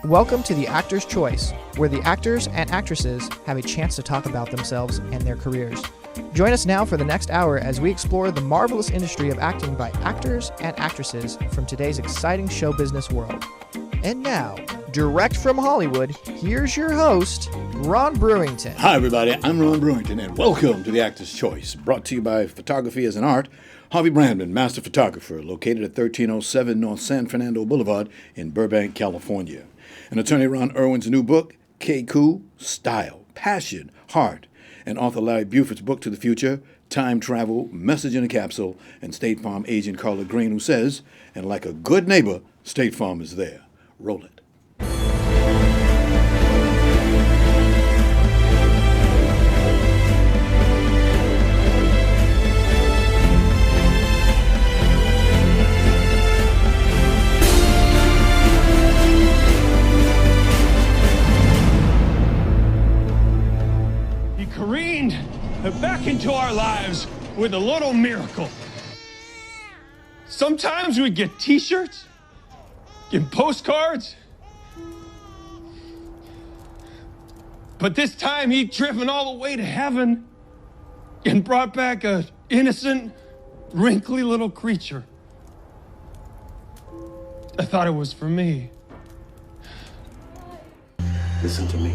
Welcome to The Actor's Choice, where the actors and actresses have a chance to talk about themselves and their careers. Join us now for the next hour as we explore the marvelous industry of acting by actors and actresses from today's exciting show business world. And now, direct from Hollywood, here's your host, Ron Brewington. Hi, everybody. I'm Ron Brewington, and welcome to The Actor's Choice, brought to you by Photography as an Art. Harvey Brandman, master photographer, located at 1307 North San Fernando Boulevard in Burbank, California. And attorney Ron Irwin's new book, K-Coup, Style, Passion, Heart, and author Larry Buford's book to the future, Time Travel, Message in a Capsule, and State Farm agent Carla Green, who says, and like a good neighbor, State Farm is there. Roll it. Careened back into our lives with a little miracle. Sometimes we get t-shirts, get postcards, but this time he'd driven all the way to heaven and brought back an innocent, wrinkly little creature. I thought it was for me. Listen to me.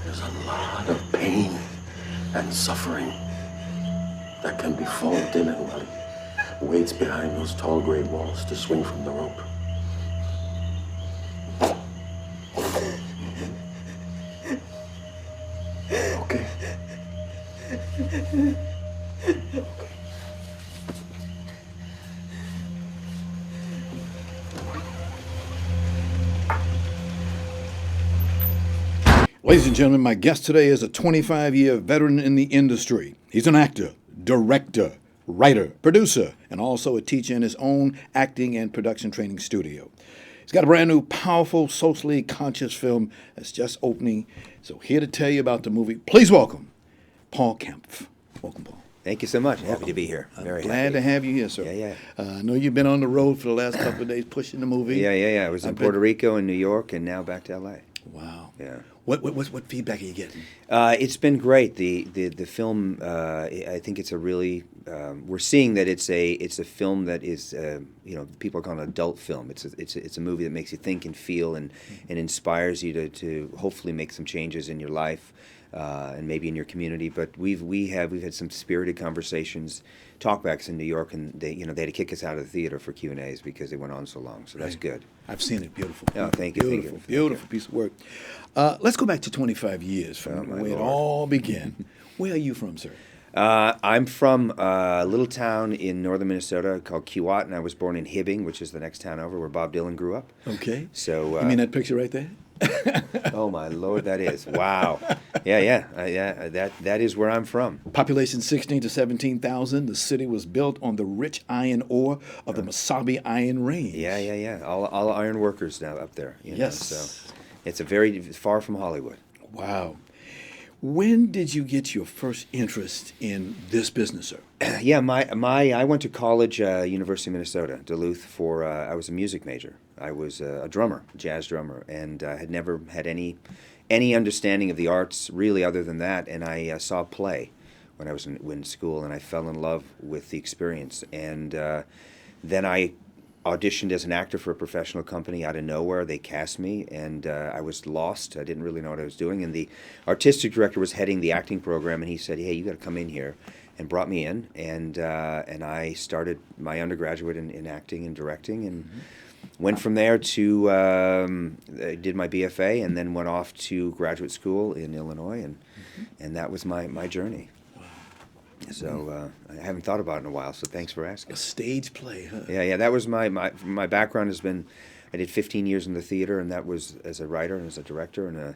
There's a lot of pain and suffering that can befall Dylan while he waits behind those tall gray walls to swing from the rope. Okay. Ladies and gentlemen, my guest today is a 25-year veteran in the industry. He's an actor, director, writer, producer, and also a teacher in his own acting and production training studio. He's got a brand new, powerful, socially conscious film that's just opening. So here to tell you about the movie, please welcome Paul Kampf. Welcome, Paul. Thank you so much. Happy to be here. Very glad to have you here, sir. Yeah. I know you've been on the road for the last couple of days pushing the movie. Yeah. I was in Puerto Rico and New York, and now back to L.A. Wow. Yeah. What feedback are you getting? It's been great. The film. I think it's a really. We're seeing that it's a film that is. People are calling it an adult film. It's a movie that makes you think and feel and inspires you to hopefully make some changes in your life. And maybe in your community, but we've had some spirited conversations, talkbacks in New York, and they had to kick us out of the theater for Q&As because they went on so long. So that's good. I've seen it. Beautiful. Oh, thank you. Beautiful piece of work. Let's go back to 25 years from where it all began. Where are you from, sir? I'm from a little town in northern Minnesota called Keewat, and I was born in Hibbing, which is the next town over, where Bob Dylan grew up. Okay. So you mean that picture right there? Oh my Lord, that is wow! Yeah. That is where I'm from. Population 16 to 17,000. The city was built on the rich iron ore of the Mesabi Iron Range. Yeah. All iron workers now up there. Yes. So it's a very far from Hollywood. Wow. When did you get your first interest in this business, sir? Yeah, I went to college, University of Minnesota, Duluth, I was a music major. I was a drummer, jazz drummer, and had never had any understanding of the arts really other than that. And I saw a play when I was in school, and I fell in love with the experience. And then I auditioned as an actor for a professional company out of nowhere. They cast me, and I was lost. I didn't really know what I was doing. And the artistic director was heading the acting program, and he said, "Hey, you got to come in here," and brought me in. And I started my undergraduate in acting and directing, and went from there to did my BFA, and then went off to graduate school in Illinois, and that was my journey. So I haven't thought about it in a while, so thanks for asking. A stage play, huh? Yeah, that was my background has been, I did 15 years in the theater, and that was as a writer and as a director and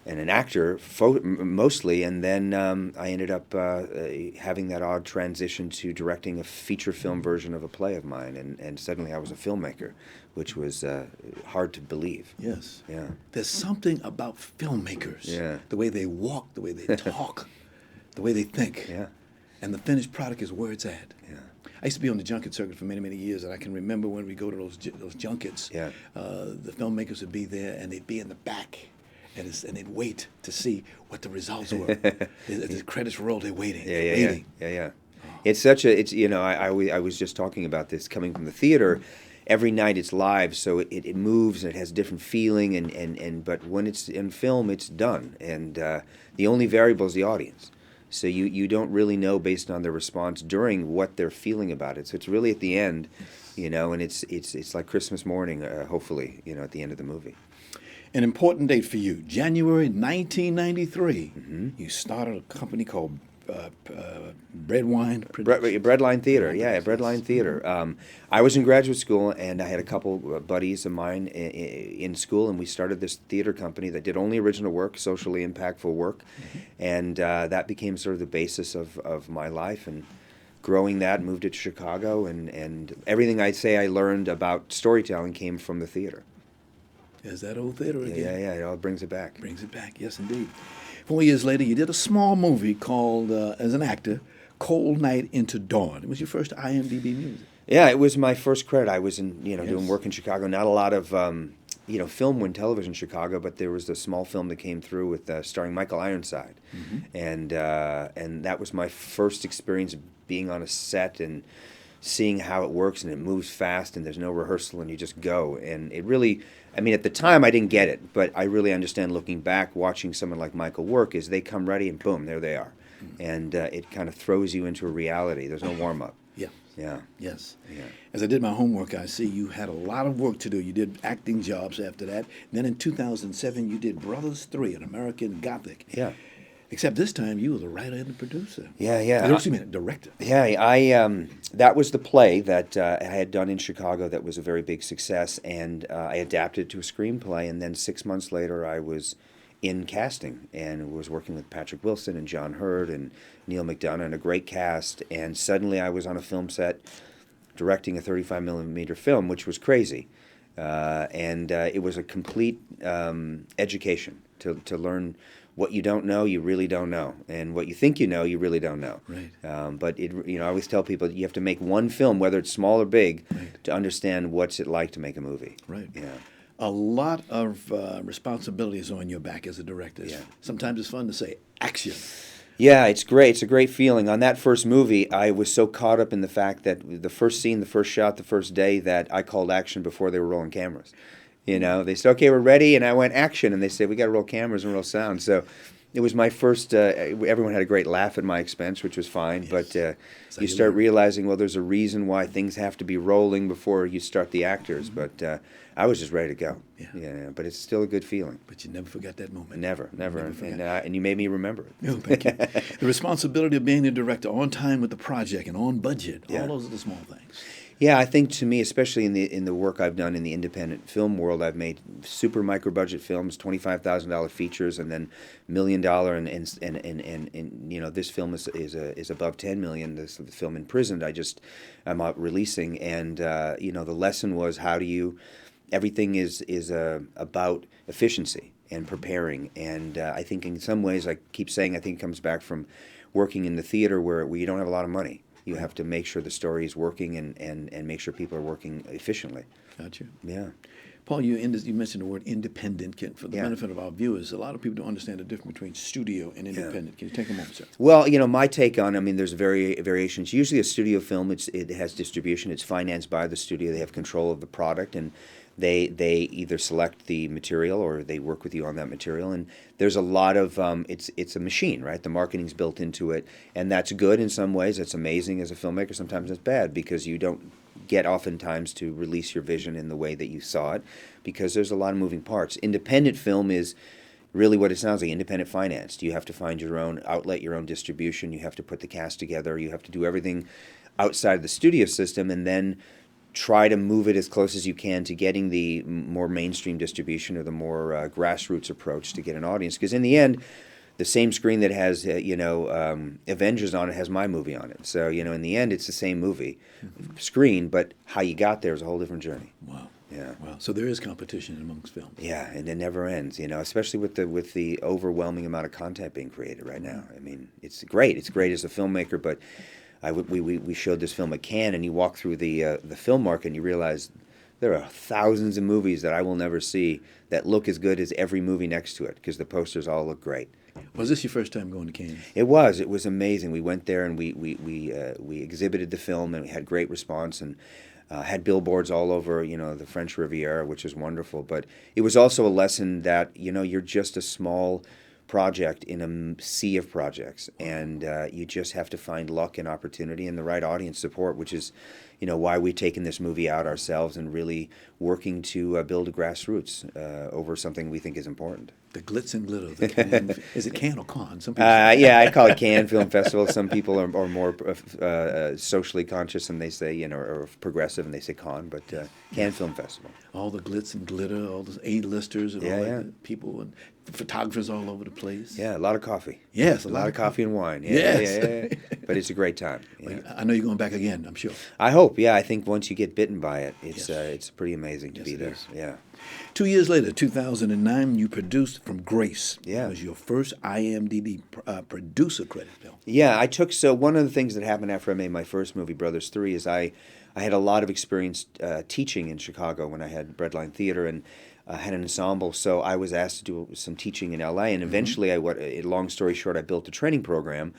an actor mostly, and then I ended up having that odd transition to directing a feature film version of a play of mine, and suddenly I was a filmmaker, which was hard to believe. Yes. Yeah. There's something about filmmakers. Yeah. The way they walk, the way they talk, the way they think. Yeah. and the finished product is where it's at. Yeah. I used to be on the junket circuit for many, many years, and I can remember when we go to those junkets, Yeah. The filmmakers would be there, and they'd be in the back, and they'd wait to see what the results were. The credits roll, they're waiting. Yeah. It's such a, I was just talking about this coming from the theater. Every night it's live, so it moves and it has a different feeling, but when it's in film, it's done, and the only variable is the audience. So you don't really know based on their response during what they're feeling about it. So it's really at the end, and it's like Christmas morning, hopefully, at the end of the movie. An important date for you, January 1993. Mm-hmm. You started a company called Breadline Theater. Yeah, Breadline Theater. I was in graduate school, and I had a couple buddies of mine in school, and we started this theater company that did only original work, socially impactful work, and that became sort of the basis of my life. And growing that, moved it to Chicago, and everything I say I learned about storytelling came from the theater. Is that old theater again? Yeah, it all brings it back. Brings it back, yes, indeed. 4 years later, you did a small movie called, as an actor, Cold Night into Dawn. It was your first IMDb music. Yeah, it was my first credit. I was doing work in Chicago. Not a lot of film and television in Chicago, but there was a small film that came through with starring Michael Ironside, and that was my first experience being on a set and seeing how it works, and it moves fast, and there's no rehearsal, and you just go. And it really, at the time I didn't get it, but I really understand looking back, watching someone like Michael work, is they come ready and boom, there they are. And it kind of throws you into a reality. There's no warm-up. Yeah. Yes. Yeah. As I did my homework, I see you had a lot of work to do. You did acting jobs after that. Then in 2007, you did Brothers 3, an American Gothic. Yeah. Except this time, you were the writer and the producer. Yeah. Excuse me, director. Yeah, that was the play that I had done in Chicago that was a very big success, and I adapted it to a screenplay, and then 6 months later I was in casting and was working with Patrick Wilson and John Hurd and Neil McDonough and a great cast, and suddenly I was on a film set directing a 35 millimeter film, which was crazy. And it was a complete education to learn what you don't know, you really don't know, and what you think you know, you really don't know. Right. But I always tell people you have to make one film, whether it's small or big, to understand what's it like to make a movie. Right. Yeah. A lot of responsibilities on your back as a director. Yeah. Sometimes it's fun to say action. Yeah, it's great. It's a great feeling. On that first movie, I was so caught up in the fact that the first scene, the first shot, the first day, that I called action before they were rolling cameras. They said, okay, we're ready, and I went action, and they said, we got to roll cameras and roll sound. So it was my first, everyone had a great laugh at my expense, which was fine, yes. But you start realizing, well, there's a reason why things have to be rolling before you start the actors, but I was just ready to go. Yeah, but it's still a good feeling. But you never forgot that moment. Never. And you made me remember it. Oh, thank you. The responsibility of being the director, on time with the project and on budget, all those are the small things. Yeah, I think to me, especially in the work I've done in the independent film world, I've made super micro budget films, $25,000 features, and then $1 million, and this film is above $10 million. This the film Imprisoned I'm out releasing, and the lesson was everything is about efficiency and preparing, and I think in some ways, I keep saying, I think it comes back from working in the theater where you don't have a lot of money. You have to make sure the story is working and make sure people are working efficiently. Gotcha. Yeah. Paul, you mentioned the word independent. For the benefit of our viewers, a lot of people don't understand the difference between studio and independent. Can you take a moment, sir? Well, my take on, there's variations. Usually a studio film, it has distribution. It's financed by the studio. They have control of the product, and they either select the material or they work with you on that material. And there's a lot of, it's a machine, right? The marketing's built into it, and that's good in some ways. It's amazing as a filmmaker. Sometimes it's bad because you don't get oftentimes to release your vision in the way that you saw it because there's a lot of moving parts. Independent film is really what it sounds like, independent financed. You have to find your own outlet, your own distribution. You have to put the cast together. You have to do everything outside the studio system and then try to move it as close as you can to getting the more mainstream distribution or the more grassroots approach to get an audience. Because in the end, the same screen that has, Avengers on it has my movie on it. So, in the end, it's the same movie screen, but how you got there is a whole different journey. Wow. Yeah. Wow. So there is competition amongst films. Yeah, and it never ends, especially with the overwhelming amount of content being created right now. I mean, it's great. It's great as a filmmaker, but we showed this film at Cannes, and you walk through the film market and you realize there are thousands of movies that I will never see that look as good as every movie next to it because the posters all look great. Was this your first time going to Cannes? It was. It was amazing. We went there and we exhibited the film, and we had great response, and had billboards all over, the French Riviera, which was wonderful. But it was also a lesson that, you're just a small project in a sea of projects, and you just have to find luck and opportunity and the right audience support, which is, why we've taken this movie out ourselves and really working to build a grassroots over something we think is important. The glitz and glitter. The Cannes, is it Cannes or Cannes? Some people yeah, I call it Cannes Film Festival. Some people are more socially conscious, and they say, or progressive, and they say Cannes, but Cannes Film Festival. All the glitz and glitter, all the A-listers, and all that people and photographers all over the place. Yeah, a lot of coffee. Yes, a lot of coffee and wine. Yeah, yes. yeah. But it's a great time. Yeah. I know you're going back again, I'm sure. I hope. Yeah, I think once you get bitten by it, it's pretty amazing to be there. Is. Yeah. 2 years later, 2009, you produced From Grace. Yeah. It was your first IMDb producer credit film. Yeah, so one of the things that happened after I made my first movie, Brothers 3, is I had a lot of experience teaching in Chicago when I had Breadline Theater and had an ensemble. So I was asked to do some teaching in LA, and eventually, long story short, I built a training program.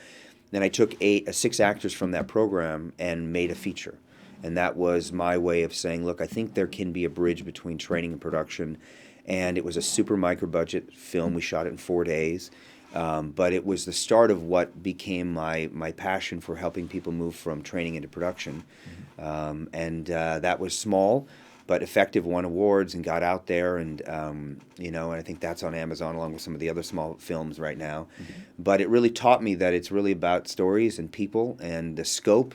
Then I took 6 actors from that program and made a feature. And that was my way of saying, look, I think there can be a bridge between training and production. And it was a super micro-budget film. We shot it in 4 days. But it was the start of what became my passion for helping people move from training into production. And that was small, but effective, won awards and got out there. And, and I think that's on Amazon along with some of the other small films right now. But it really taught me that it's really about stories and people, and the scope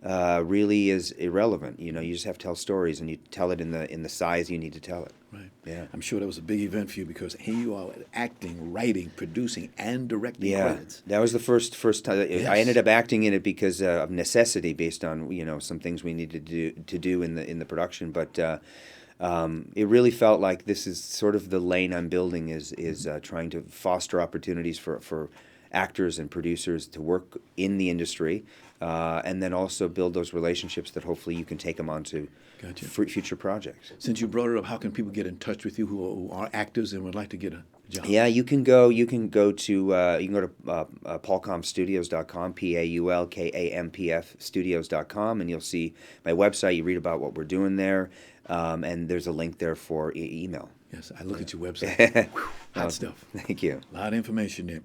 really is irrelevant. You just have to tell stories, and you tell it in the size you need to tell it. Right. Yeah. I'm sure that was a big event for you because here you are acting, writing, producing, and directing credits. That was the first time. Yes. I ended up acting in it because of necessity, based on some things we needed to do in the production. But it really felt like this is sort of the lane I'm building is trying to foster opportunities for actors and producers to work in the industry, and then also build those relationships that hopefully you can take them on to future projects. Since you brought it up, how can people get in touch with you who are actors and would like to get a job? Yeah, you can go to paulkampstudios.com, PAULKAMPF studios.com, and you'll see my website. You read about what we're doing there, and there's a link there for email. Yes, I look at your website. Hot stuff. Thank you. A lot of information there.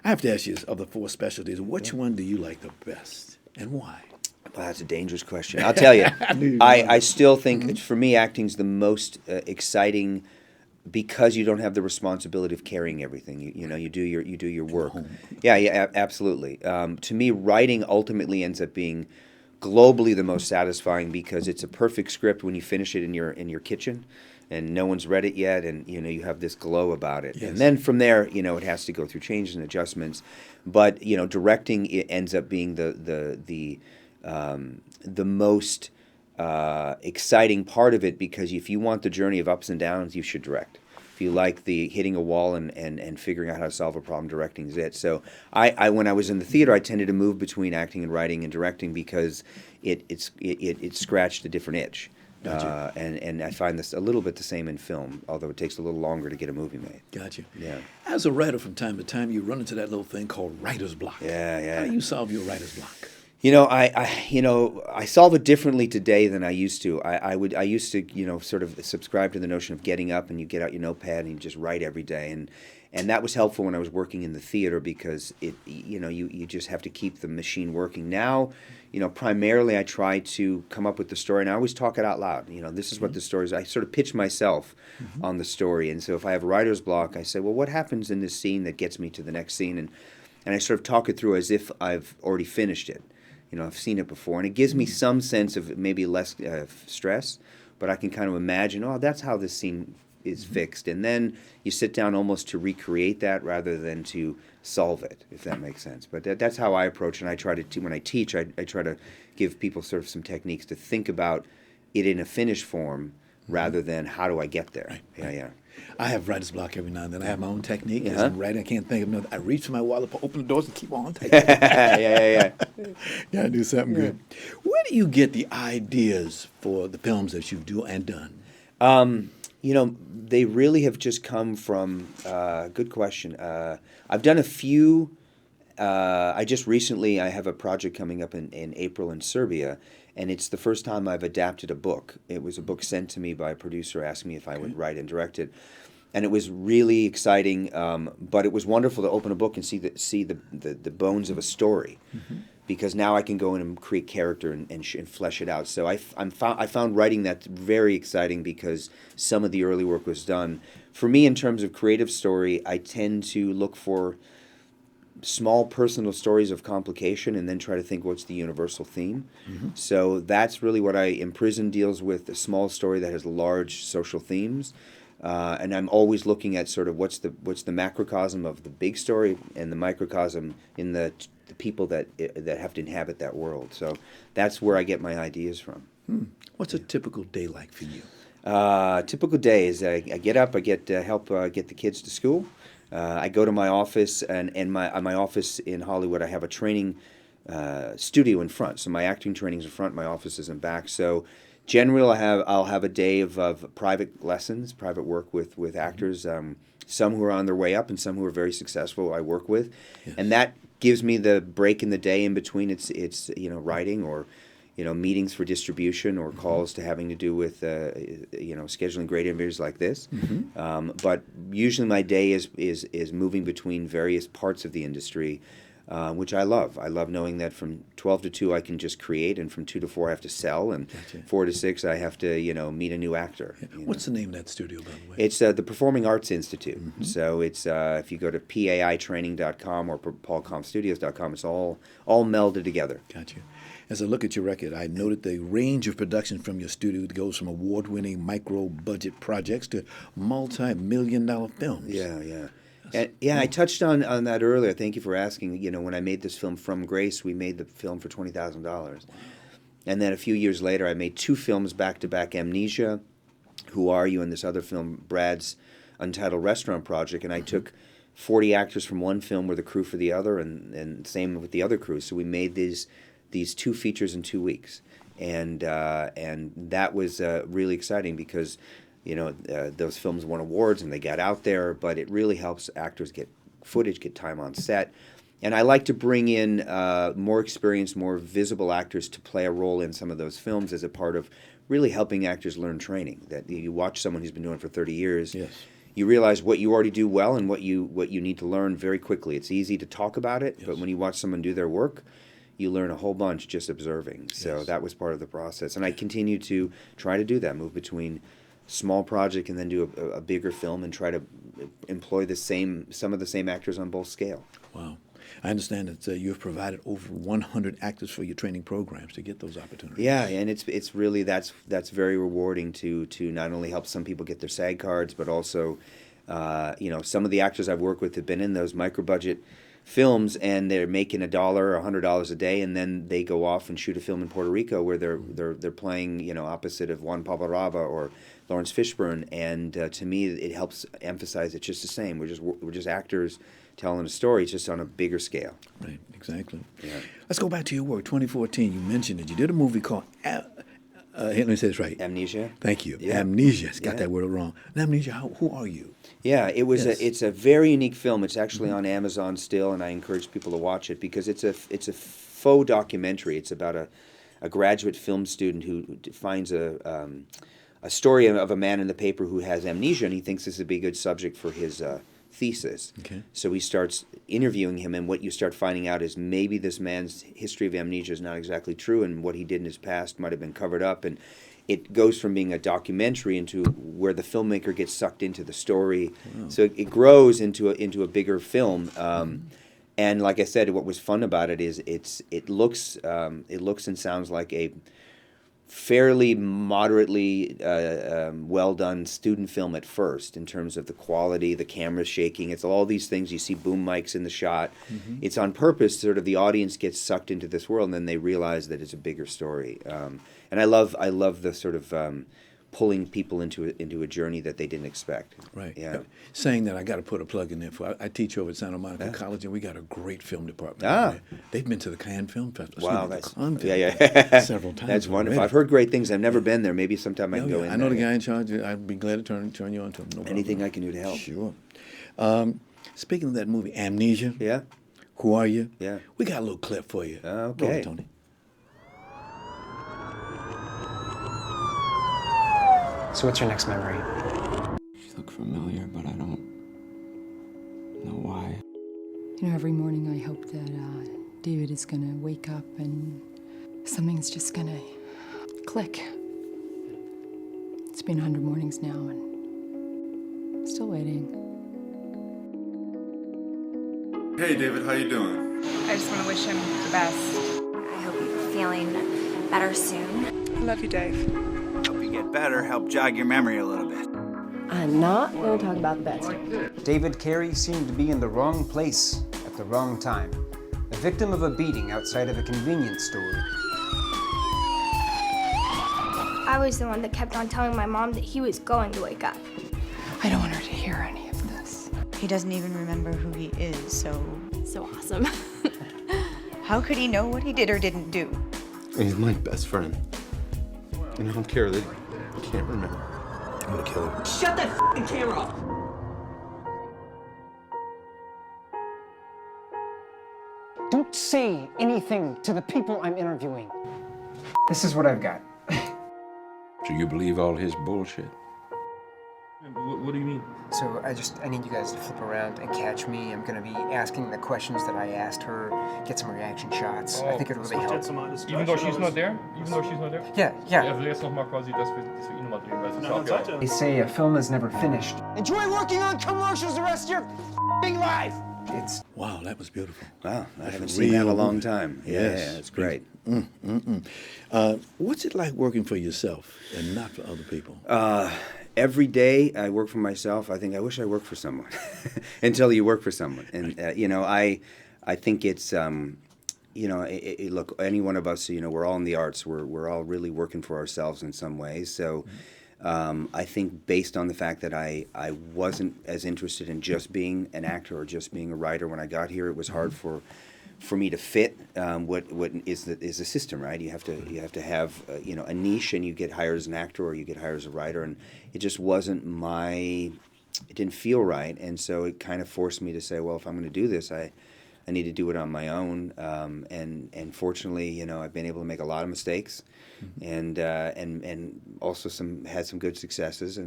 I have to ask you, of the 4 specialties, which one do you like the best, and why? Well, that's a dangerous question. I'll tell you. I still think, for me, acting's the most exciting because you don't have the responsibility of carrying everything. You do your work. Yeah, absolutely. To me, writing ultimately ends up being globally the most satisfying because it's a perfect script when you finish it in your kitchen, and no one's read it yet, and you have this glow about it. Yes. And then from there, it has to go through changes and adjustments. But directing, it ends up being the most exciting part of it, because if you want the journey of ups and downs, you should direct. If you like the hitting a wall and figuring out how to solve a problem, directing is it. So I when I was in the theater, I tended to move between acting and writing and directing because it scratched a different itch. Gotcha. And I find this a little bit the same in film, although it takes a little longer to get a movie made. Gotcha. Yeah. As a writer, from time to time, you run into that little thing called writer's block. Yeah. How do you solve your writer's block? I solve it differently today than I used to. I used to, sort of subscribe to the notion of getting up and you get out your notepad and you just write every day. And that was helpful when I was working in the theater because you just have to keep the machine working. Now, primarily I try to come up with the story, and I always talk it out loud. This is what the story is. I sort of pitch myself on the story. And so if I have writer's block, I say, well, what happens in this scene that gets me to the next scene? And I sort of talk it through as if I've already finished it. I've seen it before, and it gives me some sense of maybe less stress, but I can kind of imagine, that's how this scene is fixed. And then you sit down almost to recreate that rather than to solve it, if that makes sense. But that's how I approach it, and I try to, when I teach, I try to give people sort of some techniques to think about it in a finished form rather than how do I get there. Right, Yeah, right. yeah. I have writer's block every now and then. I have my own technique. As Uh-huh. I'm writing, I can't think of nothing. I reach for my wallet, open the doors, and keep on typing. Yeah. Gotta do something good. Where do you get the ideas for the films that you do and done? They really have just come from, good question. I've done a few, I have a project coming up in April in Serbia, and it's the first time I've adapted a book. It was a book sent to me by a producer asking me if I would write and direct it. And it was really exciting, but it was wonderful to open a book and see the bones of a story, because now I can go in and create character and flesh it out. So I found writing that very exciting, because some of the early work was done. For me, in terms of creative story, I tend to look for small personal stories of complication and then try to think what's the universal theme. So that's really what Imprisoned deals with, a small story that has large social themes. And I'm always looking at sort of what's the macrocosm of the big story and the microcosm in the people that have to inhabit that world. So that's where I get my ideas from. What's a typical day like for you? Typical day is I get up, I get help get the kids to school. I go to my office, and my office in Hollywood, I have a training studio in front. So my acting training's in front, my office is in back. So generally, I'll have a day of private lessons, private work with actors. Some who are on their way up, and some who are very successful. I work with, and that gives me the break in the day in between. It's writing or meetings for distribution or calls to having to do with scheduling great interviews like this. But usually my day is moving between various parts of the industry. Which I love. I love knowing that from 12 to 2 I can just create, and from 2 to 4 I have to sell, and 4 to 6 I have to meet a new actor. What's the name of that studio, by the way? It's the Performing Arts Institute. So it's if you go to PAItraining.com or PaulKampfStudios.com, it's all melded together. Gotcha. As I look at your record, I noted the range of production from your studio that goes from award-winning micro-budget projects to multi-million-dollar films. Yeah. And, I touched on that earlier. Thank you for asking. When I made this film, From Grace, we made the film for $20,000. And then a few years later, I made 2 films back-to-back, Amnesia, Who Are You, and this other film, Brad's Untitled Restaurant Project. And I took 40 actors from one film with a crew for the other, and same with the other crew. So we made these 2 features in 2 weeks. And that was really exciting, because those films won awards and they got out there, but it really helps actors get footage, get time on set. And I like to bring in more experienced, more visible actors to play a role in some of those films as a part of really helping actors learn training. That you watch someone who's been doing it for 30 years, you realize what you already do well and what you need to learn very quickly. It's easy to talk about it, but when you watch someone do their work, you learn a whole bunch just observing. So that was part of the process. And I continue to try to do that, move between small project and then do a bigger film and try to employ some of the same actors on both scale. Wow. I understand that you have provided over 100 actors for your training programs to get those opportunities. Yeah, and it's really that's very rewarding to not only help some people get their SAG cards, but also some of the actors I've worked with have been in those micro budget films, and they're making $1 or $100 a day, and then they go off and shoot a film in Puerto Rico where they're playing opposite of Juan Pablo Raba or Lawrence Fishburne, and to me it helps emphasize it's just the same. We're just actors telling a story. It's just on a bigger scale. Right, exactly. Yeah. Let's go back to your work. 2014, you mentioned it. You did a movie called let me say this right. Amnesia. Thank you. Yeah. Amnesia. Got that word wrong. Amnesia. Who are you? Yeah, it's a very unique film. It's actually on Amazon still, and I encourage people to watch it because it's a faux documentary. It's about a graduate film student who finds a story of a man in the paper who has amnesia, and he thinks this would be a good subject for his thesis. Okay. So he starts interviewing him, and what you start finding out is maybe this man's history of amnesia is not exactly true, and what he did in his past might have been covered up, and it goes from being a documentary into where the filmmaker gets sucked into the story. Wow. So it grows into a bigger film. And like I said, what was fun about it is it looks and sounds like a fairly moderately well done student film at first in terms of the quality, the camera shaking. It's all these things. You see boom mics in the shot. Mm-hmm. It's on purpose. Sort of the audience gets sucked into this world, and then they realize that it's a bigger story. And I love the sort of pulling people into a journey that they didn't expect. Right. Yeah. Saying that, I got to put a plug in there for. I teach over at Santa Monica College, and we got a great film department. Ah. They've been to the Cannes Film Festival. Wow, the that's Cannes Film yeah. Festival several times. That's wonderful. already. I've heard great things. I've never been there. Maybe sometime I can go in. I know there. the guy in charge. I'd be glad to turn you on to him. No Anything problem. I can do to help. Sure. Speaking of that movie, Amnesia. Yeah. Who Are You? Yeah. We got a little clip for you. Okay. Roll it, Tony. So what's your next memory? She looked familiar, but I don't know why. You know, every morning I hope that David is gonna wake up and something's just gonna click. It's been 100 mornings now and still waiting. Hey David, how you doing? I just want to wish him the best. I hope you're feeling better soon. I love you, Dave. Hope you get better, help jog your memory a little bit. I'm not going to talk about the bad stuff. David Carey seemed to be in the wrong place at the wrong time. A victim of a beating outside of a convenience store. I was the one that kept on telling my mom that he was going to wake up. I don't want her to hear any of this. He doesn't even remember who he is, so awesome. how could he know what he did or didn't do? He's my best friend. And I don't care that he can't remember. I'm gonna kill him. Shut that f***ing camera off. Don't say anything to the people I'm interviewing. This is what I've got. Do you believe all his bullshit? What do you mean? So I need you guys to flip around and catch me. I'm gonna be asking the questions that I asked her, get some reaction shots. I think it'll really help. Even though she's not there? Yeah. Erst noch mal quasi, dass wir ihn mal drehen, weil sonst They say a film is never finished. Enjoy working on commercials the rest of your f***ing life. It's Wow, that was beautiful. Wow, I That's haven't a seen that in a real long movie. time. Yes. Yeah, it's great. What's it like working for yourself and not for other people? Every day I work for myself. I think I wish I worked for someone until you work for someone. And, I think it's, look, any one of us, we're all in the arts. We're all really working for ourselves in some ways. So I think based on the fact that I wasn't as interested in just being an actor or just being a writer when I got here, it was hard for me to fit what is the system, right? You have to have a niche, and you get hired as an actor or you get hired as a writer, and it just wasn't it didn't feel right, and so it kind of forced me to say, well, if I'm going to do this, I need to do it on my own, and fortunately, I've been able to make a lot of mistakes, and also had some good successes,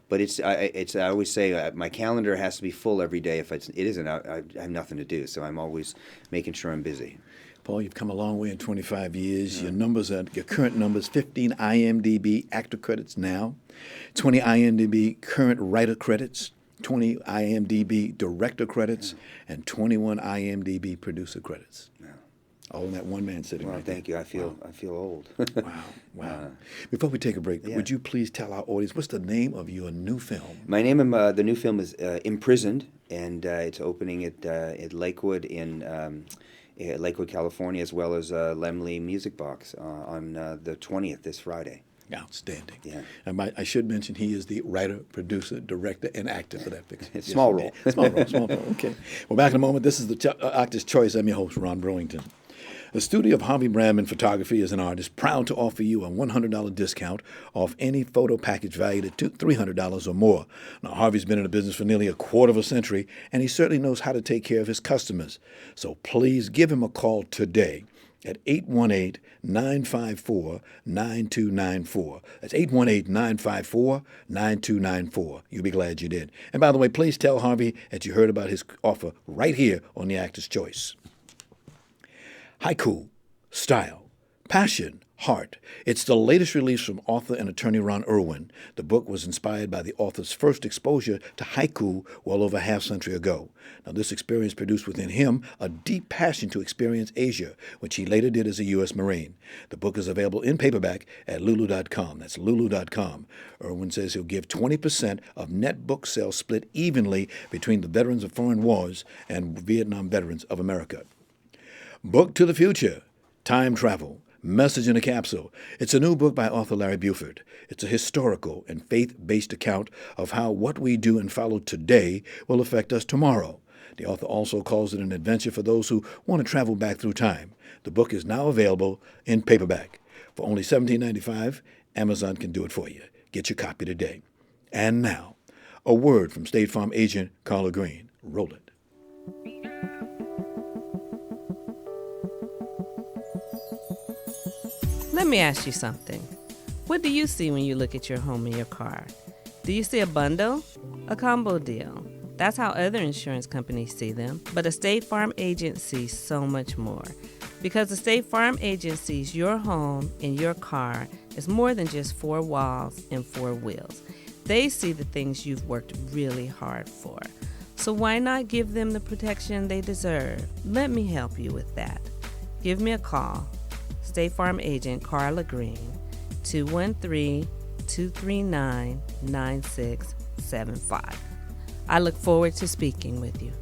but I always say my calendar has to be full every day. If it isn't, I have nothing to do. So I'm always making sure I'm busy. Paul, you've come a long way in 25 years. Your current numbers, 15 IMDb actor credits now, 20 IMDb current writer credits, 20 IMDb director credits, and 21 IMDb producer credits. All in that one man sitting Well, right thank there. you. I feel old. Wow. Before we take a break, would you please tell our audience what's the name of your new film? My name, the new film is Imprisoned, and it's opening at Lakewood in Lakewood, California, as well as Lemley Music Box on the 20th, this Friday. Outstanding. Yeah. And I should mention he is the writer, producer, director, and actor for that picture. It's small role. Small role. Okay. Well, back in a moment. This is the Actor's Choice. I'm your host, Ron Brewington. The studio of Harvey Brandman Photography is an artist proud to offer you a $100 discount off any photo package valued at $300 or more. Now, Harvey's been in the business for nearly a quarter of a century, and he certainly knows how to take care of his customers. So please give him a call today at 818-954-9294. That's 818-954-9294. You'll be glad you did. And by the way, please tell Harvey that you heard about his offer right here on The Actor's Choice. Haiku, style, passion, heart. It's the latest release from author and attorney Ron Irwin. The book was inspired by the author's first exposure to haiku well over a half-century ago. Now, this experience produced within him a deep passion to experience Asia, which he later did as a U.S. Marine. The book is available in paperback at lulu.com. That's lulu.com. Irwin says he'll give 20% of net book sales split evenly between the veterans of foreign wars and Vietnam veterans of America. Book to the future, time travel, Message in a Capsule. It's a new book by author Larry Buford. It's a historical and faith-based account of how what we do and follow today will affect us tomorrow. The author also calls it an adventure for those who want to travel back through time. The book is now available in paperback. For only $17.95, Amazon can do it for you. Get your copy today. And now, a word from State Farm agent Carla Green. Roll it. Let me ask you something. What do you see when you look at your home and your car? Do you see a bundle? A combo deal? That's how other insurance companies see them. But a State Farm agent sees so much more. Because the State Farm agent sees your home and your car as more than just four walls and four wheels. They see the things you've worked really hard for. So why not give them the protection they deserve? Let me help you with that. Give me a call. State Farm agent Carla Green, 213-239-9675. I look forward to speaking with you.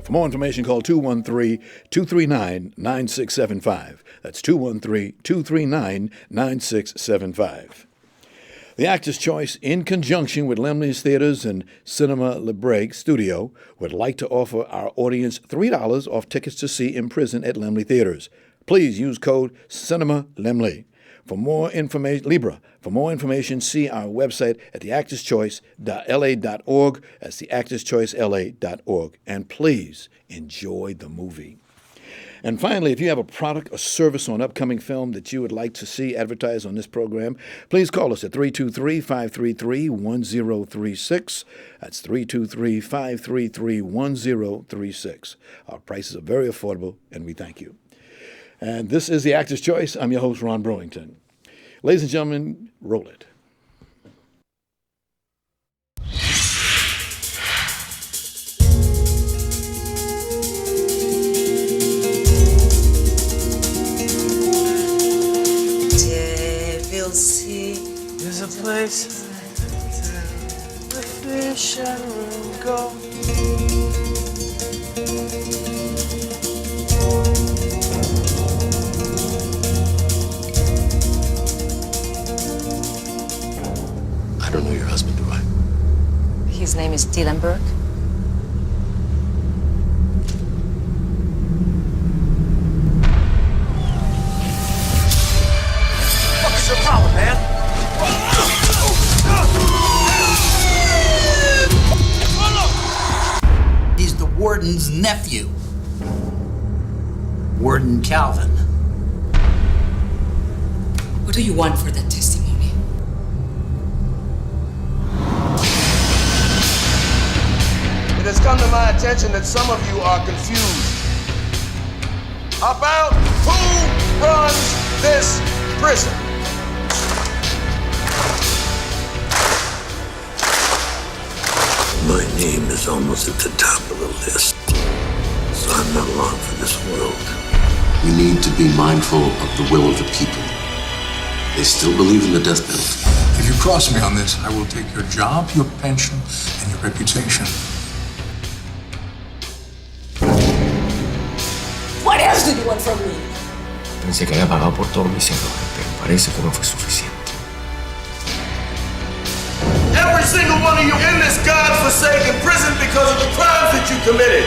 For more information, call 213-239-9675. That's 213-239-9675. The Actors' Choice, in conjunction with Laemmle's Theaters and Cinema Lebreg Studio, would like to offer our audience $3 off tickets to see In Prison at Laemmle Theaters. Please use code CINEMALAEMLE. For more information, Libra. For more information, see our website at theactorschoice.la.org. That's theactorschoicela.org. And please enjoy the movie. And finally, if you have a product or service on upcoming film that you would like to see advertised on this program, please call us at 323-533-1036. That's 323-533-1036. Our prices are very affordable, and we thank you. And this is The Actor's Choice. I'm your host, Ron Brewington. Ladies and gentlemen, roll it. There's a place where fish and go. I don't know your husband, do I? His name is Dylan Burke. What's your problem, man? He's the warden's nephew, Warden Calvin. What do you want for that testimony? It has come to my attention that some of you are confused about who runs this prison. My name is almost at the top of the list, so I'm not long for this world. We need to be mindful of the will of the people. They still believe in the death penalty. If you cross me on this, I will take your job, your pension, and your reputation. What else do you want from me? Pensé que había pagado por todos mis errores, pero parece que no fue suficiente. Every single one of you in this God-forsaken prison because of the crimes that you committed.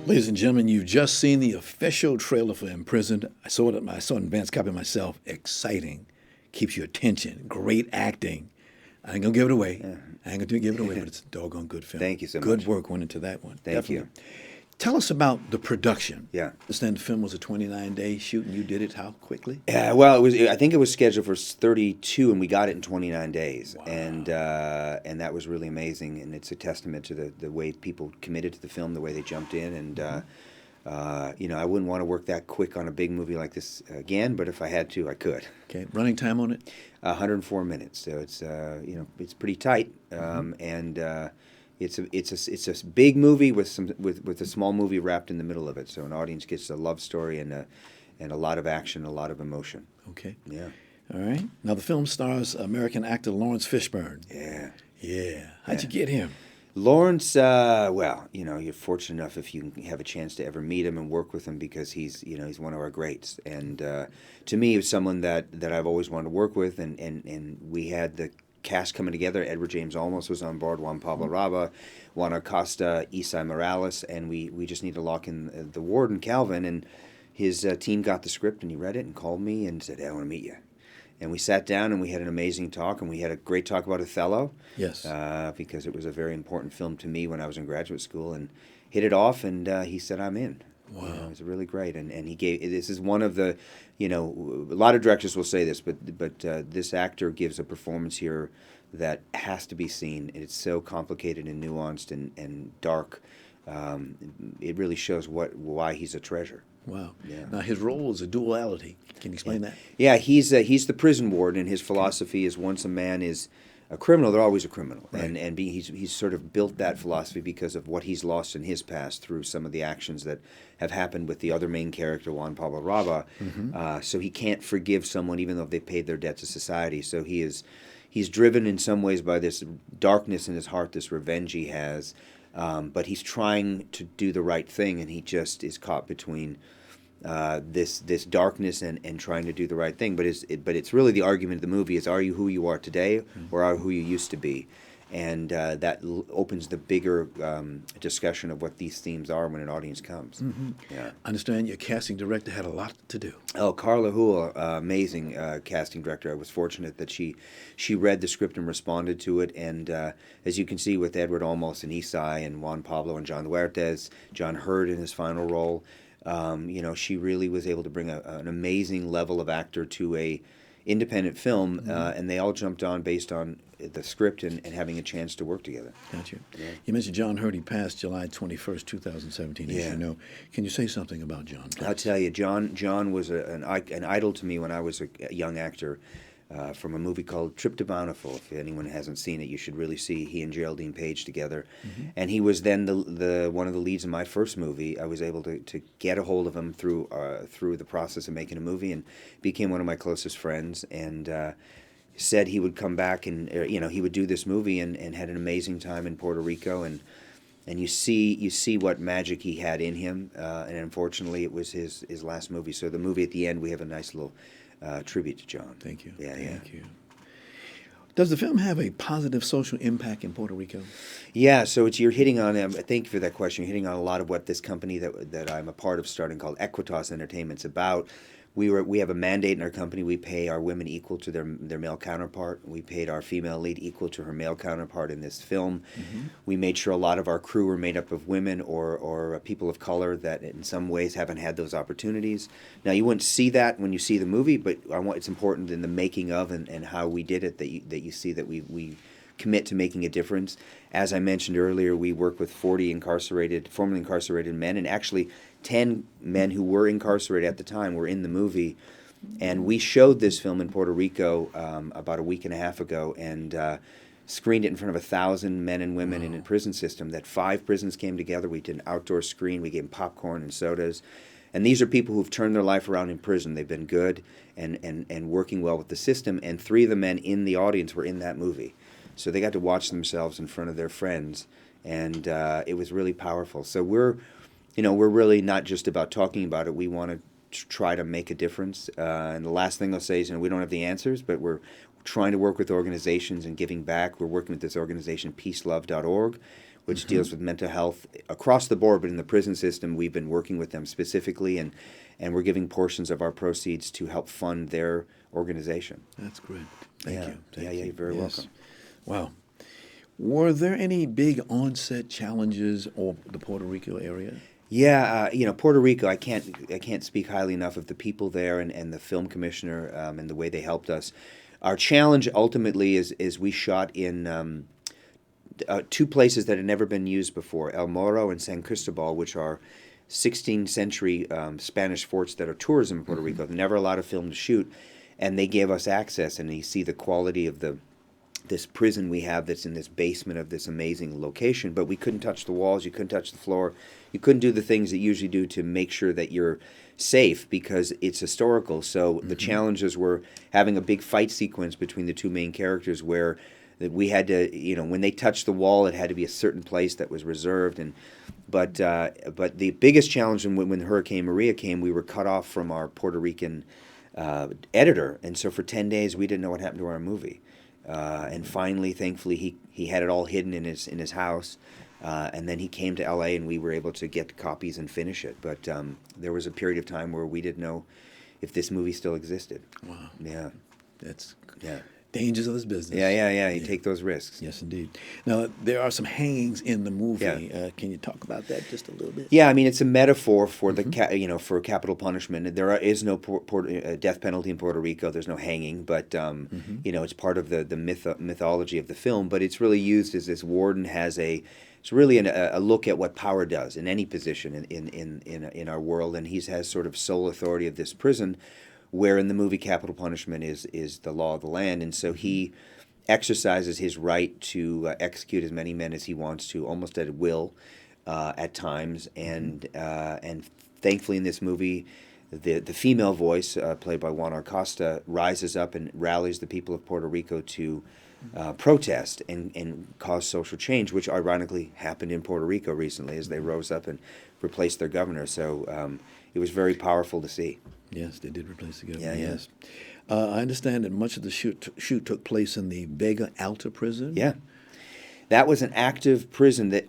Ladies and gentlemen, you've just seen the official trailer for Imprisoned. I saw an advanced copy myself. Exciting. Keeps your attention. Great acting. I ain't going to give it away. I ain't going to give it away, but it's a doggone good film. Thank you so much. Good work went into that one. Thank you. Tell us about the production. Yeah. I understand the film was a 29-day shoot, and you did it how quickly? Yeah, well, I think it was scheduled for 32, and we got it in 29 days. Wow. And that was really amazing, and it's a testament to the way people committed to the film, the way they jumped in, and I wouldn't want to work that quick on a big movie like this again, but if I had to, I could. Okay, running time on it? 104 minutes, so it's it's pretty tight, and it's a big movie with a small movie wrapped in the middle of it. So an audience gets a love story and a lot of action, a lot of emotion. Okay. Yeah. All right. Now the film stars American actor Lawrence Fishburne. Yeah. Yeah. How'd you get him? Lawrence, you're fortunate enough if you can have a chance to ever meet him and work with him because he's one of our greats. And to me, he was someone that I've always wanted to work with. And we had the cast coming together. Edward James Olmos was on board, Juan Pablo Raba, Juan Acosta, Isai Morales, and we just need to lock in the warden, Calvin. And his team got the script and he read it and called me and said, "Hey, I want to meet you." And we sat down and we had an amazing talk, and we had a great talk about Othello. Yes. Because it was a very important film to me when I was in graduate school, and hit it off, and he said, "I'm in." Wow. It was really great, and he gave. This is one of the, a lot of directors will say this, but this actor gives a performance here that has to be seen. It's so complicated and nuanced and dark. It really shows why he's a treasure. Wow. Yeah. Now his role is a duality. Can you explain that? Yeah, he's the prison warden, and his philosophy is once a man is a criminal, they're always a criminal. Right. He's sort of built that philosophy because of what he's lost in his past through some of the actions that have happened with the other main character, Juan Pablo Raba. So he can't forgive someone even though they've paid their debt to society. So he's driven in some ways by this darkness in his heart, this revenge he has. But he's trying to do the right thing, and he just is caught between this darkness and trying to do the right thing. But it's really the argument of the movie is, are you who you are today, or are you who you used to be? And that opens the bigger discussion of what these themes are when an audience comes. Yeah. I understand your casting director had a lot to do. Oh, Carla Hull, amazing casting director. I was fortunate that she read the script and responded to it. And as you can see with Edward Olmos and Isai and Juan Pablo and John Huertas, John Hurd in his final role, she really was able to bring an amazing level of actor to a independent film, and they all jumped on based on the script and having a chance to work together. Gotcha. Yeah. You mentioned John Hurd. He passed July 21st, 2017, as you know. Can you say something about John, please? I'll tell you, John was an idol to me when I was a young actor. From a movie called Trip to Bountiful. If anyone hasn't seen it, you should really see he and Geraldine Page together. And he was then the one of the leads in my first movie. I was able to get a hold of him through the process of making a movie, and became one of my closest friends. And said he would come back and he would do this movie, and had an amazing time in Puerto Rico. And you see what magic he had in him. And unfortunately, it was his last movie. So the movie at the end, we have a nice little tribute to John. Thank you. Yeah, Thank you. Does the film have a positive social impact in Puerto Rico? Yeah, so you're hitting on, thank you for that question, you're hitting on a lot of what this company that I'm a part of starting called Equitas Entertainment's about. We have a mandate in our company. We pay our women equal to their male counterpart. We paid our female lead equal to her male counterpart in this film. We made sure a lot of our crew were made up of women or people of color that in some ways haven't had those opportunities. Now, you wouldn't see that when you see the movie, but it's important in the making of and how we did it that you see that we commit to making a difference. As I mentioned earlier, we work with 40 formerly incarcerated men, and actually 10 men who were incarcerated at the time were in the movie. And we showed this film in Puerto Rico about a week and a half ago, and screened it in front of 1,000 men and women in a prison system. That 5 prisons came together. We did an outdoor screen. We gave them popcorn and sodas. And these are people who've turned their life around in prison. They've been good and working well with the system. And 3 of the men in the audience were in that movie. So they got to watch themselves in front of their friends, and it was really powerful. So we're really not just about talking about it. We want to try to make a difference. And the last thing I'll say is, we don't have the answers, but we're trying to work with organizations and giving back. We're working with this organization, peacelove.org, which deals with mental health across the board, but in the prison system, we've been working with them specifically, and we're giving portions of our proceeds to help fund their organization. That's great. Thank you. Thank you. You're very welcome. Wow. Were there any big on-set challenges or the Puerto Rico area? Yeah, Puerto Rico, I can't speak highly enough of the people there and the film commissioner and the way they helped us. Our challenge ultimately is we shot in 2 places that had never been used before, El Morro and San Cristobal, which are 16th century Spanish forts that are tourism in Puerto Rico. Never a lot of film to shoot, and they gave us access. And you see the quality of this prison we have that's in this basement of this amazing location, but we couldn't touch the walls, you couldn't touch the floor, you couldn't do the things that you usually do to make sure that you're safe because it's historical. So the challenges were having a big fight sequence between the two main characters where we had to, when they touched the wall, it had to be a certain place that was reserved. But the biggest challenge when Hurricane Maria came, we were cut off from our Puerto Rican editor, and so for 10 days we didn't know what happened to our movie. And finally, thankfully, he had it all hidden in his house, and then he came to L.A. and we were able to get copies and finish it. But there was a period of time where we didn't know if this movie still existed. Wow. Yeah. That's dangers of this business. Yeah. You take those risks. Yes, indeed. Now, there are some hangings in the movie. Yeah. Can you talk about that just a little bit? Yeah, I mean, it's a metaphor for for capital punishment. There is no death penalty in Puerto Rico. There's no hanging, but it's part of the mythology of the film. But it's really used as this warden has it's really a look at what power does in any position in our world, and he has sort of sole authority of this prison, where in the movie capital punishment is the law of the land, and so he exercises his right to execute as many men as he wants to, almost at will, at times, and thankfully in this movie, the female voice played by Juan Acosta rises up and rallies the people of Puerto Rico to protest and cause social change, which ironically happened in Puerto Rico recently as they rose up and replaced their governor. So it was very powerful to see. Yes, they did replace the governor. Yeah. Yes. I understand that much of the shoot took place in the Vega Alta prison. Yeah. That was an active prison that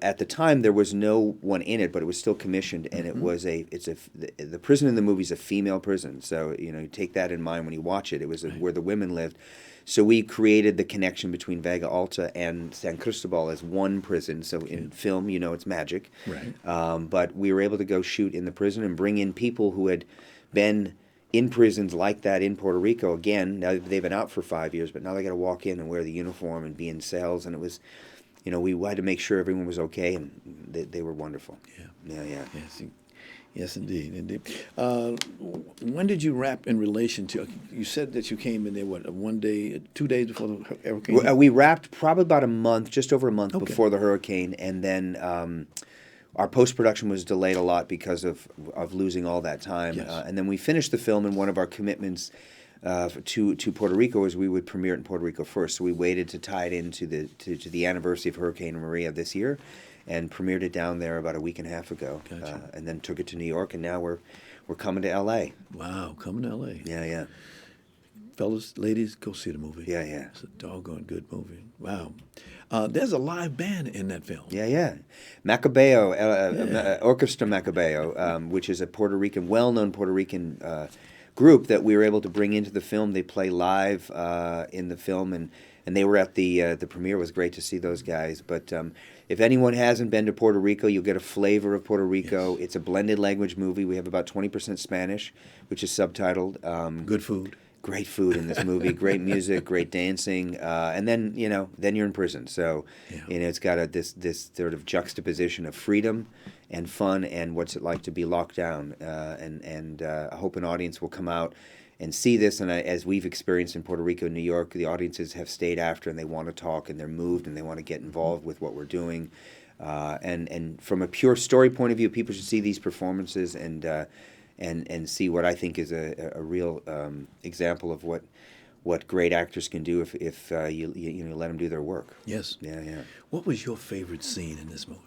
at the time there was no one in it, but it was still commissioned, and it was the prison in the movie is a female prison. So you take that in mind when you watch it. It was where the women lived. So we created the connection between Vega Alta and San Cristobal as one prison. So in film, it's magic. Right. But we were able to go shoot in the prison and bring in people who had been in prisons like that in Puerto Rico. Again, now they've been out for 5 years, but now they got to walk in and wear the uniform and be in cells. And it was, we had to make sure everyone was okay, and they were wonderful. Yeah. Yes, indeed. When did you wrap in relation to? You said that you came in there 1 day, 2 days before the hurricane. We wrapped probably about a month, just over a month before the hurricane, and then our post-production was delayed a lot because of losing all that time. Yes. And then we finished the film, and one of our commitments to Puerto Rico is we would premiere it in Puerto Rico first. So we waited to tie it into the anniversary of Hurricane Maria this year, and premiered it down there about a week and a half ago. Gotcha. And then took it to New York, and now we're coming to L.A. Wow, coming to L.A. Yeah. Fellas, ladies, go see the movie. Yeah. It's a doggone good movie. Wow. There's a live band in that film. Yeah. Macabeo, Orchestra Macabeo, which is a well-known Puerto Rican group that we were able to bring into the film. They play live in the film, and they were at the premiere. It was great to see those guys. But if anyone hasn't been to Puerto Rico, you'll get a flavor of Puerto Rico. Yes. It's a blended language movie. We have about 20% Spanish, which is subtitled. Good food. Great food in this movie, great music, great dancing, and then you're in prison. So it's got this sort of juxtaposition of freedom and fun, and what's it like to be locked down. And I hope an audience will come out and see this. And as we've experienced in Puerto Rico and New York, the audiences have stayed after, and they want to talk, and they're moved, and they want to get involved with what we're doing. And from a pure story point of view, people should see these performances and see what I think is a real example of what great actors can do if you let them do their work. Yes. Yeah. What was your favorite scene in this movie?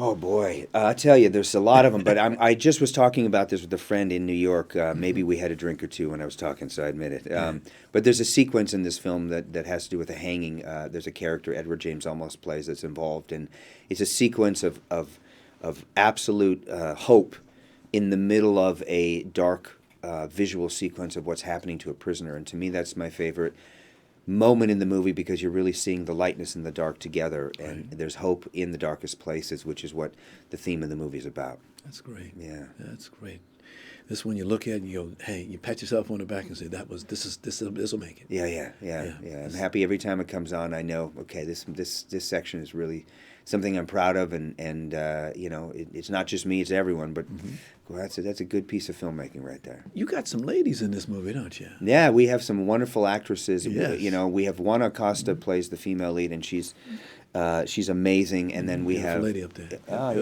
Oh boy, I tell you, there's a lot of them. But I just was talking about this with a friend in New York. Maybe we had a drink or two when I was talking, so I admit it. But there's a sequence in this film that has to do with a hanging. There's a character Edward James Olmos plays that's involved, and it's a sequence of absolute hope in the middle of a dark visual sequence of what's happening to a prisoner. And to me, that's my favorite moment in the movie, because you're really seeing the lightness and the dark together, and there's hope in the darkest places, which is what the theme of the movie is about. That's great. Yeah. That's great. This one you look at and you go, hey, you pat yourself on the back and say, this will make it. Yeah. I'm happy every time it comes on. I know, okay, this section is really something I'm proud of, and it's not just me, it's everyone. But well, that's a good piece of filmmaking right there. You got some ladies in this movie, don't you? Yeah, we have some wonderful actresses. Yes. We have Juana Acosta plays the female lead, and she's amazing. And then we have a lady up there. Oh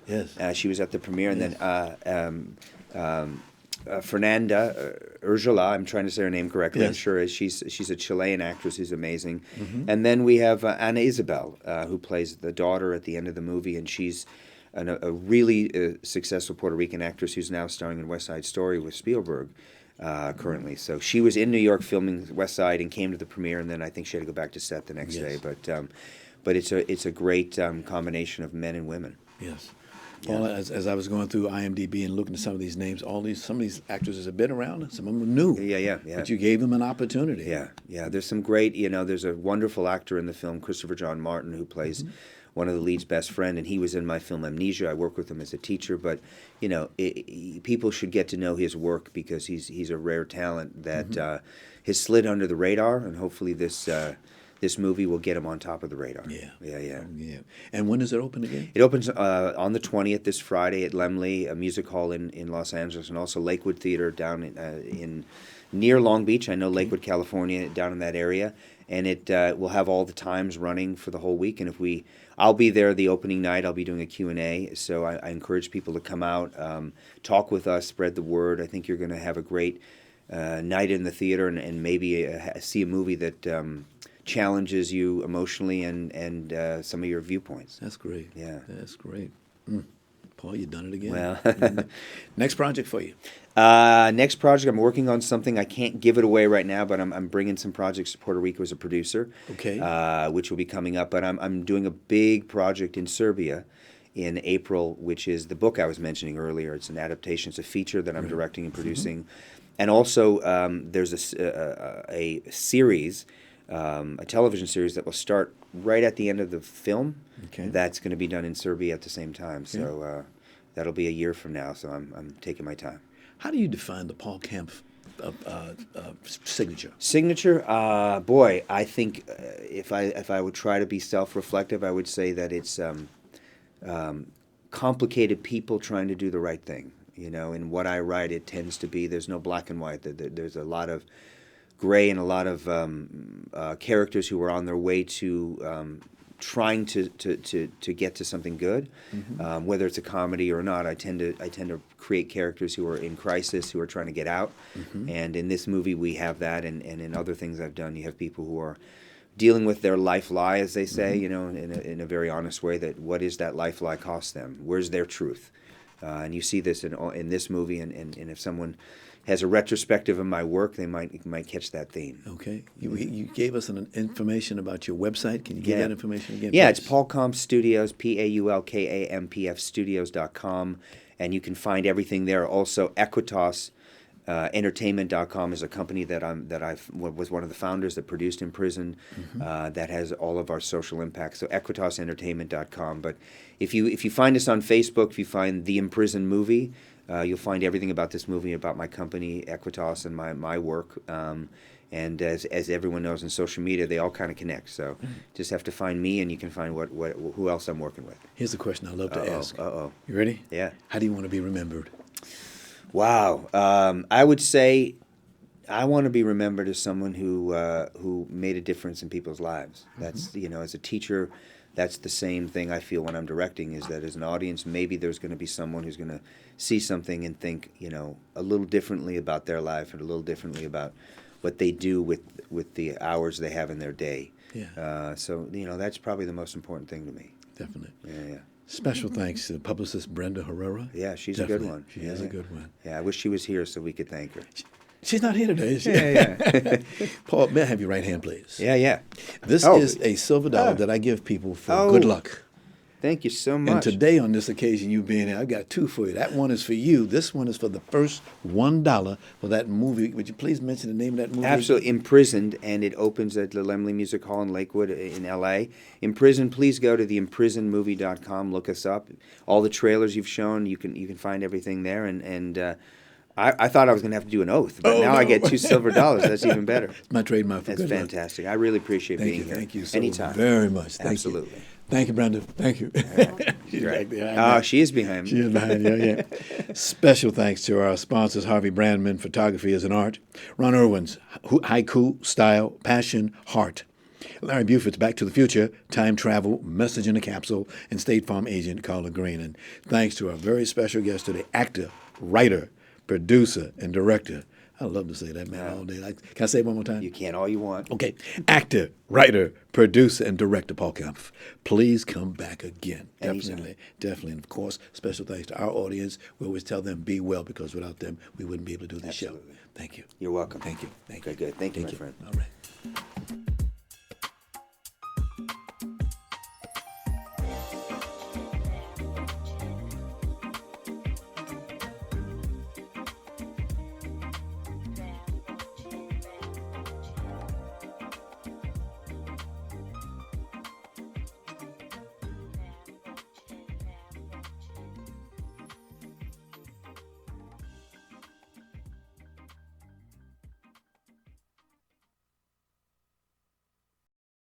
yes. She was at the premiere, and then Fernanda Urjula, I'm trying to say her name correctly. Yes. I'm sure she's a Chilean actress who's amazing. And then we have Ana Isabel, who plays the daughter at the end of the movie, and she's a really successful Puerto Rican actress who's now starring in West Side Story with Spielberg currently. So she was in New York filming West Side and came to the premiere, and then I think she had to go back to set the next day. But it's a great combination of men and women. Yes. Paul, as I was going through IMDb and looking at some of these names, some of these actresses have been around, some of them are new. Yeah. But you gave them an opportunity. Yeah. There's some great, there's a wonderful actor in the film, Christopher John Martin, who plays one of the lead's best friend, and he was in my film Amnesia. I work with him as a teacher, but people should get to know his work because he's a rare talent that has slid under the radar, and hopefully this movie will get him on top of the radar. Yeah. And when does it open again? It opens on the 20th, this Friday, at Laemmle, a music hall in Los Angeles, and also Lakewood Theater down in near Long Beach. I know Lakewood, California, down in that area. And it will have all the times running for the whole week. And I'll be there the opening night. I'll be doing a Q&A. So I encourage people to come out, talk with us, spread the word. I think you're going to have a great night in the theater and maybe see a movie that challenges you emotionally and some of your viewpoints. That's great. Yeah. That's great. Paul, you've done it again. Well, next project for you? Next project, I'm working on something. I can't give it away right now, but I'm bringing some projects to Puerto Rico as a producer. Okay. Which will be coming up. But I'm doing a big project in Serbia in April, which is the book I was mentioning earlier. It's an adaptation. It's a feature that I'm directing and producing. And also, there's a series, a television series that will start right at the end of the film. Okay. That's going to be done in Serbia at the same time. So that'll be a year from now. So I'm taking my time. How do you define the Paul Kampf signature? Signature, boy, I think if I would try to be self-reflective, I would say that it's complicated people trying to do the right thing. In what I write, it tends to be there's no black and white. There's a lot of gray and a lot of characters who are on their way to trying to get to something good, whether it's a comedy or not. I tend to create characters who are in crisis, who are trying to get out, and in this movie we have that, and in other things I've done, you have people who are dealing with their life lie, as they say, in a very honest way. That what is that life lie cost them? Where's their truth? And you see this in this movie, and if someone has a retrospective of my work, they might catch that theme. Okay. You gave us an information about your website. Can you give that information again? Yeah, please? It's Paul Kampf Studios, PaulKampf Studios.com, and you can find everything there. Also, Equitas Entertainment.com is a company that I was one of the founders that produced In Prison, that has all of our social impact. So EquitasEntertainment.com. But if you find us on Facebook, if you find the In Prison movie, you'll find everything about this movie, about my company, Equitas, and my work. And as everyone knows in social media, they all kind of connect. So just have to find me, and you can find who else I'm working with. Here's the question I love to ask. You ready? Yeah. How do you want to be remembered? Wow. I would say I want to be remembered as someone who made a difference in people's lives. That's, as a teacher, that's the same thing I feel when I'm directing, is that as an audience, maybe there's going to be someone who's going to see something and think, a little differently about their life and a little differently about what they do with the hours they have in their day. Yeah. So, that's probably the most important thing to me. Definitely. Yeah. Special thanks to publicist Brenda Herrera. Yeah, she's Definitely. a good one. She is a good one. Yeah, I wish she was here so we could thank her. She's not here today, is she? Yeah. Paul, may I have your right hand, please? Yeah. This is a silver dollar that I give people for good luck. Thank you so much. And today, on this occasion, you being here, I've got two for you. That one is for you. This one is for the first $1 for that movie. Would you please mention the name of that movie? Absolutely. Imprisoned, and it opens at the Laemmle Music Hall in Lakewood in L.A. Imprisoned, please go to theimprisonedmovie.com. Look us up. All the trailers you've shown, you can find everything there. And I thought I was going to have to do an oath, but now I get 2 silver dollars. That's even better. My trademark. That's fantastic. I really appreciate being here. Thank you so Anytime. very much. Absolutely. Thank you, Brenda. Thank you. She's right behind oh, me. she is behind me. She is behind you, yeah. Special thanks to our sponsors, Harvey Brandman, Photography is an Art, Ron Irwin's Haiku, Style, Passion, Heart, Larry Buford's Back to the Future, Time Travel, Message in a Capsule, and State Farm agent Carla Green. And thanks to our very special guest today, actor, writer, producer, and director. I love to say that, man, all day. Can I say it one more time? You can all you want. Okay. Actor, writer, producer, and director Paul Kampf. Please come back again. Definitely. And of course, special thanks to our audience. We always tell them be well, because without them, we wouldn't be able to do this show. Thank you. You're welcome. Thank you. Good. Thank you, my friend. All right.